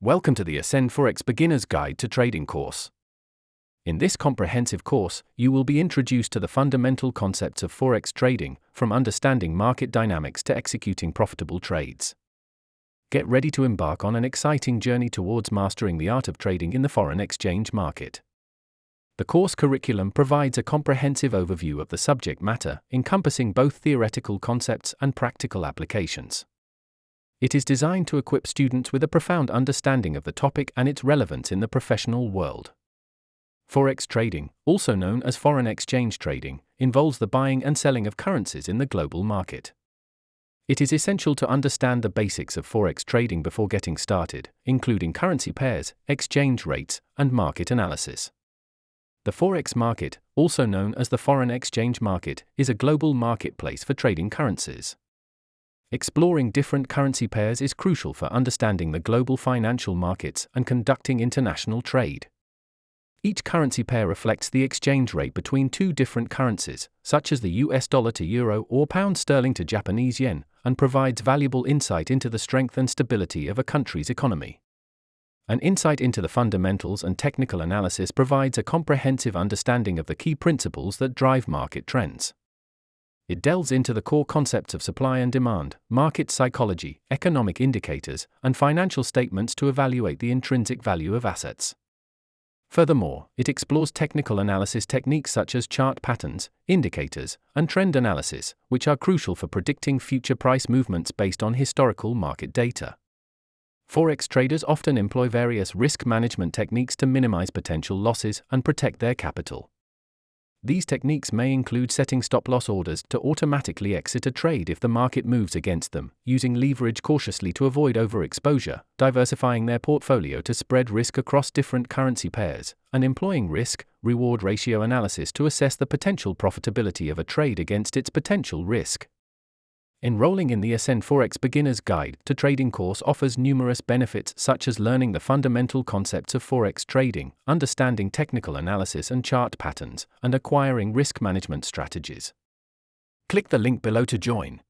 Welcome to the Ascend Forex Beginner's Guide to Trading course. In this comprehensive course, you will be introduced to the fundamental concepts of Forex trading, from understanding market dynamics to executing profitable trades. Get ready to embark on an exciting journey towards mastering the art of trading in the foreign exchange market. The course curriculum provides a comprehensive overview of the subject matter, encompassing both theoretical concepts and practical applications. It is designed to equip students with a profound understanding of the topic and its relevance in the professional world. Forex trading, also known as foreign exchange trading, involves the buying and selling of currencies in the global market. It is essential to understand the basics of Forex trading before getting started, including currency pairs, exchange rates, and market analysis. The Forex market, also known as the foreign exchange market, is a global marketplace for trading currencies. Exploring different currency pairs is crucial for understanding the global financial markets and conducting international trade. Each currency pair reflects the exchange rate between two different currencies, such as the US dollar to euro or pound sterling to Japanese yen, and provides valuable insight into the strength and stability of a country's economy. An insight into the fundamentals and technical analysis provides a comprehensive understanding of the key principles that drive market trends. It delves into the core concepts of supply and demand, market psychology, economic indicators, and financial statements to evaluate the intrinsic value of assets. Furthermore, it explores technical analysis techniques such as chart patterns, indicators, and trend analysis, which are crucial for predicting future price movements based on historical market data. Forex traders often employ various risk management techniques to minimize potential losses and protect their capital. These techniques may include setting stop-loss orders to automatically exit a trade if the market moves against them, using leverage cautiously to avoid overexposure, diversifying their portfolio to spread risk across different currency pairs, and employing risk-reward ratio analysis to assess the potential profitability of a trade against its potential risk. Enrolling in the Ascend Forex Beginner's Guide to Trading course offers numerous benefits such as learning the fundamental concepts of Forex trading, understanding technical analysis and chart patterns, and acquiring risk management strategies. Click the link below to join.